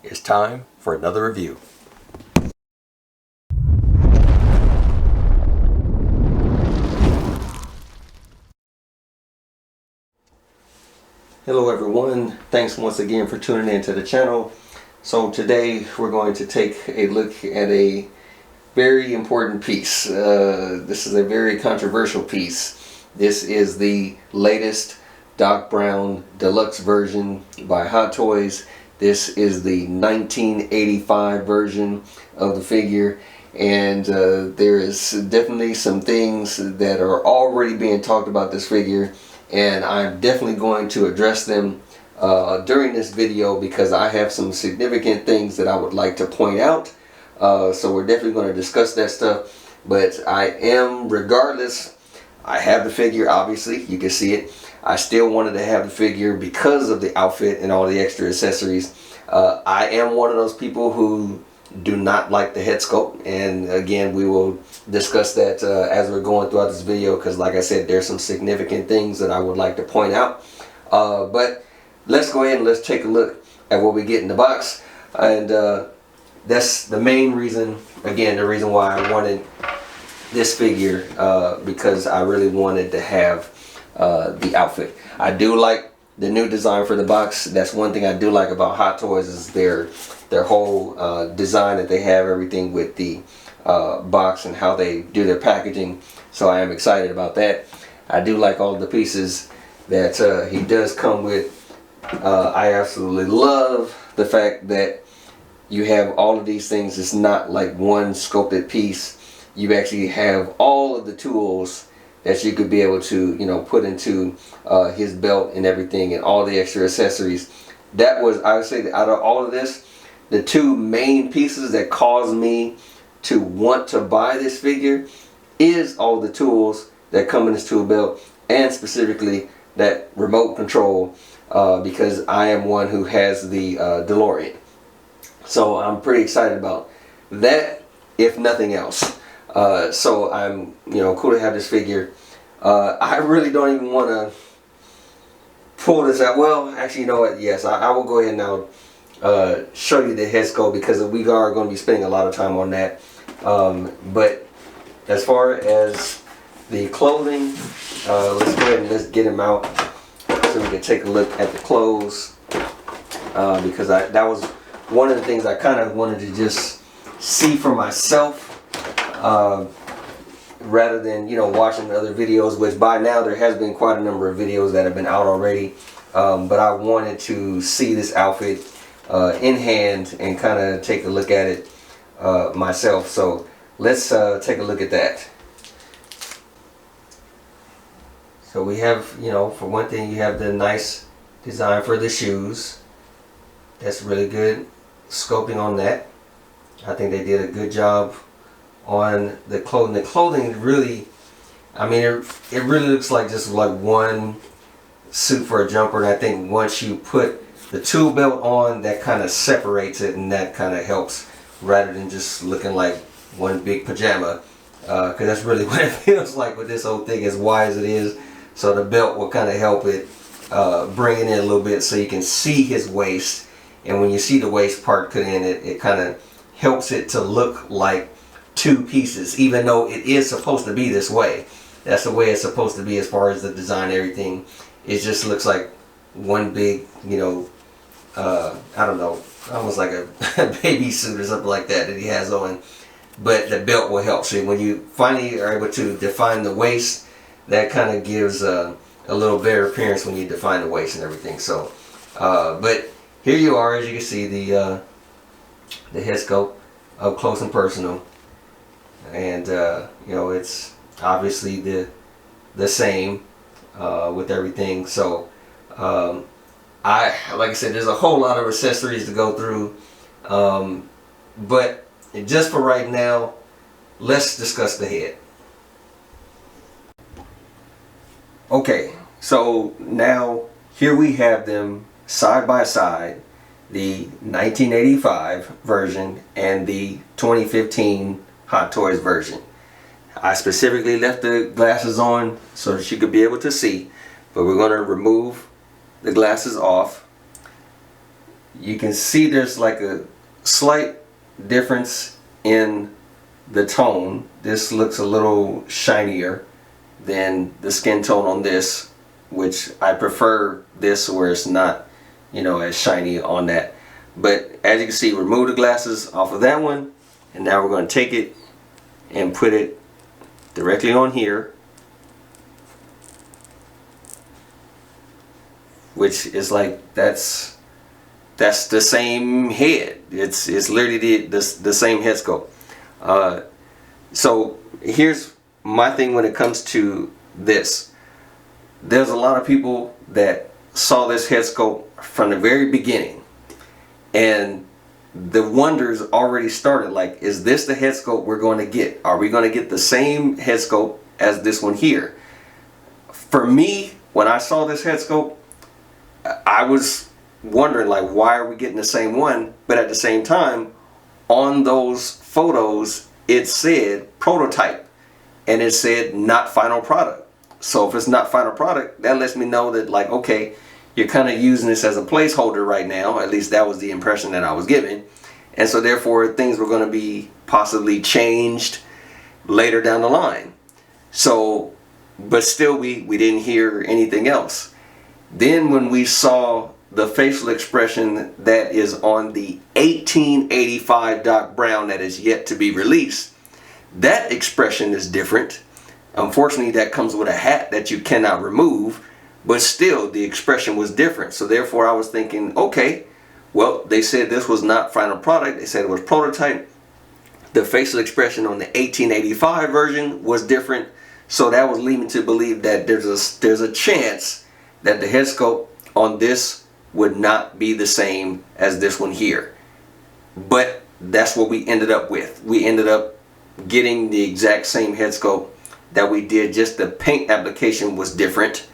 It's time for another review. Hello everyone, thanks once again for tuning in to the channel. So today we're going to take a look at a very important piece. This is a very controversial piece. This is the latest Doc Brown deluxe version by Hot Toys. This is the 1985 version of the figure, and there is definitely some things that are already being talked about this figure, and I'm definitely going to address them during this video because I have some significant things that I would like to point out. So we're definitely going to discuss that stuff, but I am, regardless, I have the figure, obviously, you can see it. I still wanted to have the figure because of the outfit and all the extra accessories. I am one of those people who do not like the head sculpt, and again we will discuss that as we're going throughout this video, because like I said, there's some significant things that I would like to point out. But let's go ahead and let's take a look at what we get in the box, and that's the main reason, again, the reason why I wanted this figure, because I really wanted to have the outfit. I do like the new design for the box. That's one thing I do like about Hot Toys, is their whole design that they have, everything with the box and how they do their packaging. So I am excited about that. I do like all the pieces that he does come with. I absolutely love the fact that you have all of these things. It's not like one sculpted piece. You actually have all of the tools that you could be able to, you know, put into his belt and everything, and all the extra accessories. That was, I would say, that out of all of this, the two main pieces that caused me to want to buy this figure is all the tools that come in this tool belt, and specifically that remote control, because I am one who has the DeLorean. So I'm pretty excited about that, if nothing else. So I'm, cool to have this figure. I really don't even want to pull this out. Well, actually, you know what? Yes, I will go ahead and now show you the head sculpt, because we are going to be spending a lot of time on that. But as far as the clothing, let's go ahead and let's get him out so we can take a look at the clothes, because that was one of the things I kind of wanted to just see for myself, rather than watching other videos, which by now there has been quite a number of videos that have been out already, but I wanted to see this outfit in hand and kind of take a look at it myself. So let's take a look at that. So we have, for one thing, you have the nice design for the shoes. That's really good sculpting on that. I think they did a good job on the clothing. The clothing really, I mean, it really looks like just like one suit for a jumper, and I think once you put the tool belt on, that kind of separates it, and that kind of helps, rather than just looking like one big pajama, because that's really what it feels like with this whole thing, as wide as it is. So the belt will kind of help it bring it in a little bit so you can see his waist, and when you see the waist part cut in, it kind of helps it to look like two pieces, even though it is supposed to be this way. That's the way it's supposed to be as far as the design and everything. It just looks like one big, I don't know, almost like a baby suit or something like that he has on. But the belt will help. So when you finally are able to define the waist, that kind of gives a little better appearance when you define the waist and everything. So, but here you are, as you can see, the head sculpt up close and personal. And it's obviously the same with everything. So like I said, there's a whole lot of accessories to go through, but just for right now, let's discuss the head. Okay, so now here we have them side by side, the 1985 version and the 2015 Hot Toys version. I specifically left the glasses on so that you could be able to see, but we're going to remove the glasses off. you can see there's like a slight difference in the tone. This looks a little shinier than the skin tone on this, which I prefer this where it's not, you know, as shiny on that. But as you can see, remove the glasses off of that one, and now we're going to take it and put it directly on here, which is like that's the same head. It's literally the same head sculpt. So here's my thing when it comes to this. There's a lot of people that saw this head sculpt from the very beginning, and the wonders already started. Like, is this the head sculpt we're going to get? Are we going to get the same head sculpt as this one here? For me, when I saw this head sculpt, I was wondering, like, why are we getting the same one? But at the same time, on those photos, it said prototype, and it said not final product. So if it's not final product, that lets me know that, like, okay, you're kind of using this as a placeholder right now. At least that was the impression that I was given. And so therefore things were going to be possibly changed later down the line. So, but still we didn't hear anything else. Then when we saw the facial expression that is on the 1885 Doc Brown that is yet to be released, that expression is different. Unfortunately, that comes with a hat that you cannot remove, but still the expression was different. So therefore I was thinking, okay, well, they said this was not final product. They said it was prototype. The facial expression on the 1885 version was different. So that was leading to believe that there's a chance that the head sculpt on this would not be the same as this one here. But that's what we ended up with. We ended up getting the exact same head sculpt that we did, just the paint application was different,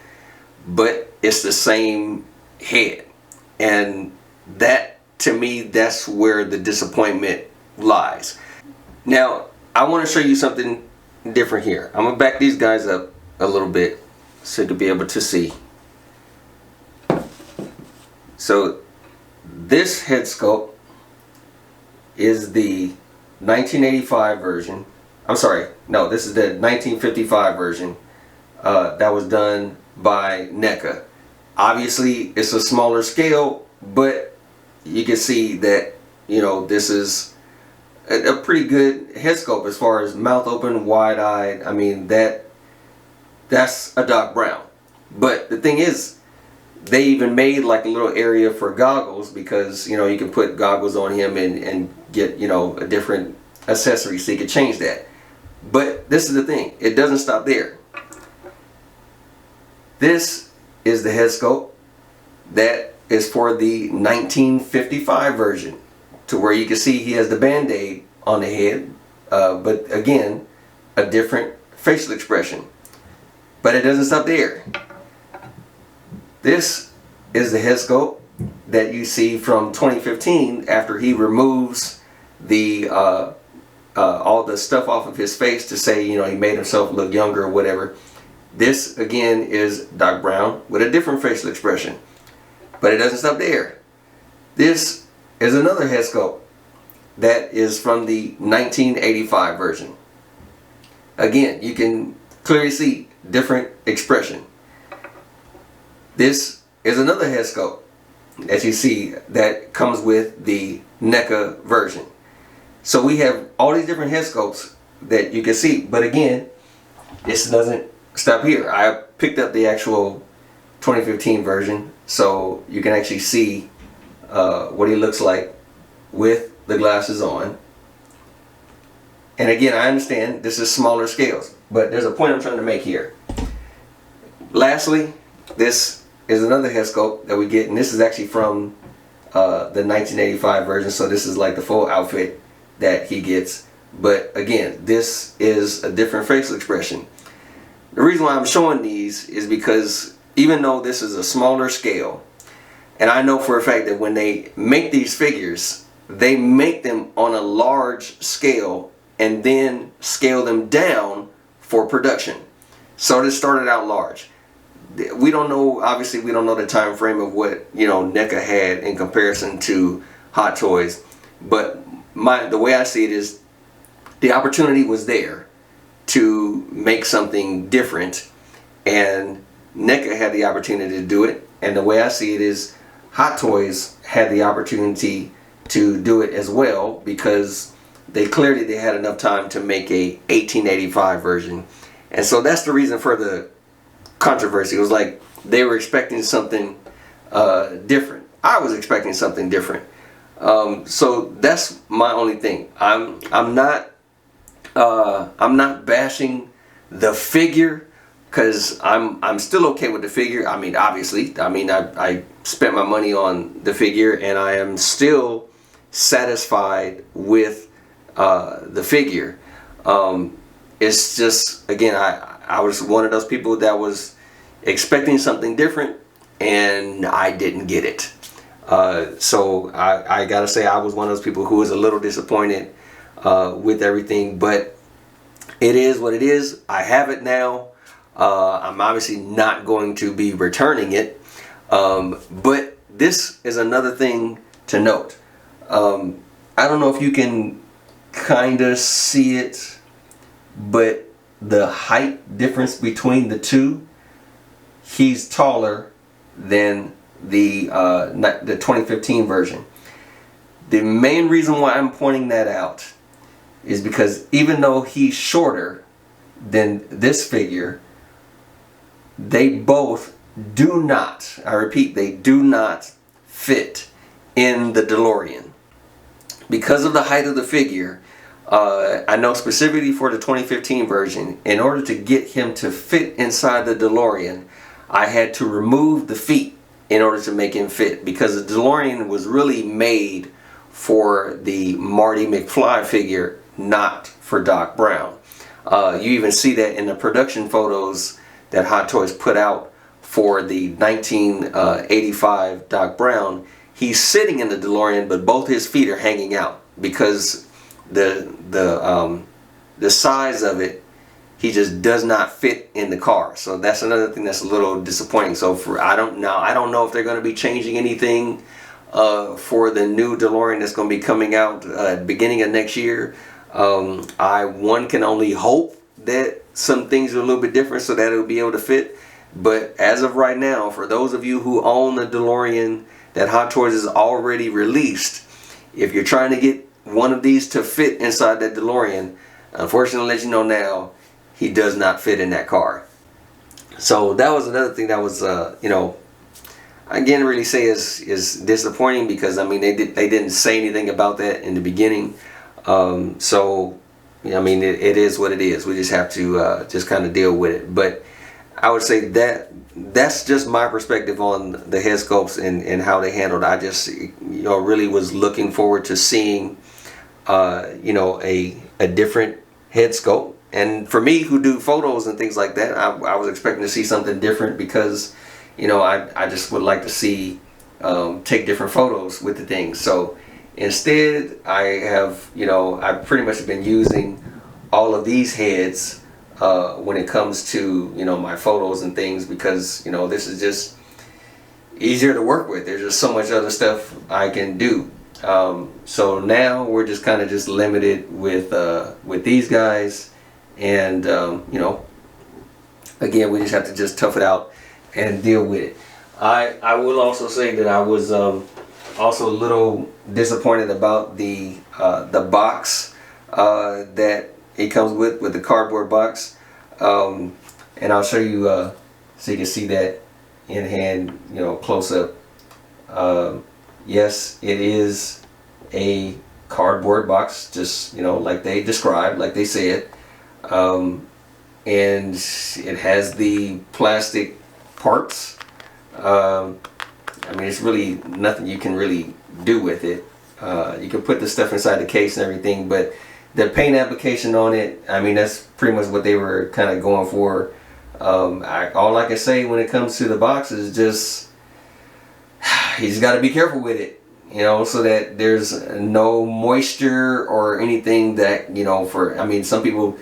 but it's the same head. And that, to me, that's where the disappointment lies. Now, I want to show you something different here. I'm going to back these guys up a little bit so you can be able to see. So this head sculpt is the 1985 version. I'm sorry, no, this is the 1955 version that was done by NECA. Obviously, it's a smaller scale, but you can see that, you know, this is a pretty good head sculpt as far as mouth open, wide-eyed. I mean, that's a Doc Brown. But the thing is, they even made like a little area for goggles, because, you know, you can put goggles on him and get, you know, a different accessory, so you can change that. But this is the thing, it doesn't stop there. This is the head sculpt that is for the 1955 version, to where you can see he has the band-aid on the head, but again, a different facial expression. But it doesn't stop there. This is the head sculpt that you see from 2015 after he removes the all the stuff off of his face to say, you know, he made himself look younger or whatever. This again is Doc Brown with a different facial expression. But it doesn't stop there. This is another head sculpt that is from the 1985 version. Again, you can clearly see different expression. This is another head sculpt that you see that comes with the NECA version. So we have all these different head sculpts that you can see, but again, this doesn't stop here. I picked up the actual 2015 version, so you can actually see what he looks like with the glasses on. And again, I understand this is smaller scales, but there's a point I'm trying to make here. Lastly, this is another head sculpt that we get, and this is actually from the 1985 version, so this is like the full outfit that he gets. But again, this is a different facial expression. The reason why I'm showing these is because even though this is a smaller scale, and I know for a fact that when they make these figures, they make them on a large scale and then scale them down for production. So this started out large. we don't know, obviously we don't know the time frame of what, you know, NECA had in comparison to Hot Toys, but the way I see it is the opportunity was there to make something different, and NECA had the opportunity to do it, and the way I see it is Hot Toys had the opportunity to do it as well, because they had enough time to make a 1885 version. And so that's the reason for the controversy. It was like they were expecting something different. I was expecting something different. So that's my only thing. I'm not bashing the figure, because I'm still okay with the figure. I mean, obviously, I spent my money on the figure, and I am still satisfied with the figure. It's just, again, I was one of those people that was expecting something different, and I didn't get it. So I gotta say, I was one of those people who was a little disappointed with everything, but it is what it is. I have it now. I'm obviously not going to be returning it, but this is another thing to note. I don't know if you can kind of see it, but the height difference between the two, he's taller than the 2015 version. The main reason why I'm pointing that out is because even though he's shorter than this figure, they both do not, I repeat, they do not fit in the DeLorean. Because of the height of the figure, I know specifically for the 2015 version, in order to get him to fit inside the DeLorean, I had to remove the feet in order to make him fit, because the DeLorean was really made for the Marty McFly figure, not for Doc Brown. You even see that in the production photos that Hot Toys put out for the 1985 Doc Brown. He's sitting in the DeLorean, but both his feet are hanging out, because the size of it, he just does not fit in the car. So that's another thing that's a little disappointing. So I don't know if they're going to be changing anything for the new DeLorean that's going to be coming out beginning of next year. One can only hope that some things are a little bit different so that it'll be able to fit. But as of right now, for those of you who own the DeLorean that Hot Toys has already released, if you're trying to get one of these to fit inside that DeLorean, unfortunately, I'll let you know now, he does not fit in that car. So that was another thing that was, you know, I can't really say is disappointing, because I mean they didn't say anything about that in the beginning. So I mean it is what it is. We just have to just kind of deal with it. But I would say that's just my perspective on the head sculpts and how they handled it. I just, you know, really was looking forward to seeing you know, a different head sculpt. And for me, who do photos and things like that, I was expecting to see something different, because, you know, I just would like to see take different photos with the things. So instead, I have, you know, I've pretty much been using all of these heads when it comes to, you know, my photos and things, because, you know, this is just easier to work with. There's just so much other stuff I can do. So now we're just kind of just limited with these guys, and you know, again, we just have to just tough it out and deal with it. I will also say that I was also a little disappointed about the box that it comes with the cardboard box, and I'll show you so you can see that in hand, you know, close up. Yes, it is a cardboard box, just, you know, like they described, like they said, and it has the plastic parts. I mean, it's really nothing you can really do with it. You can put the stuff inside the case and everything, but the paint application on it, I mean, that's pretty much what they were kind of going for. All I can say when it comes to the box is just, you just got to be careful with it, you know, so that there's no moisture or anything that, you know, I mean, some people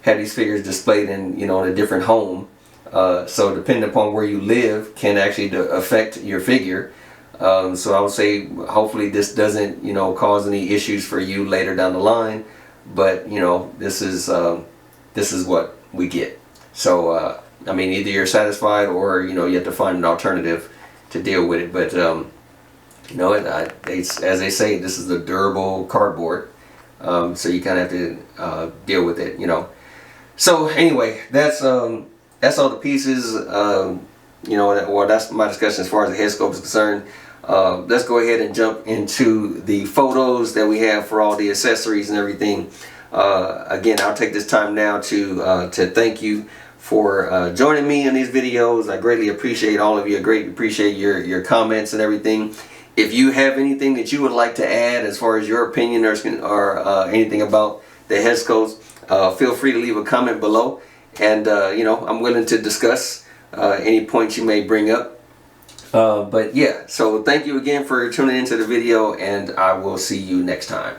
have these figures displayed in, you know, in a different home, So depending upon where you live can actually affect your figure. So I would say hopefully this doesn't, you know, cause any issues for you later down the line. But you know, this is what we get. So I mean, either you're satisfied or, you know, you have to find an alternative to deal with it. But you know, as they say, this is a durable cardboard. So you kind of have to deal with it, you know. So anyway, that's all the pieces. You know, well, that's my discussion as far as the head sculpt is concerned. Let's go ahead and jump into the photos that we have for all the accessories and everything. Again, I'll take this time now to thank you for joining me in these videos. I greatly appreciate all of you. I greatly appreciate your comments and everything. If you have anything that you would like to add as far as your opinion or anything about the head sculpts, feel free to leave a comment below, and you know, I'm willing to discuss any points you may bring up. But yeah, so thank you again for tuning into the video, and I will see you next time.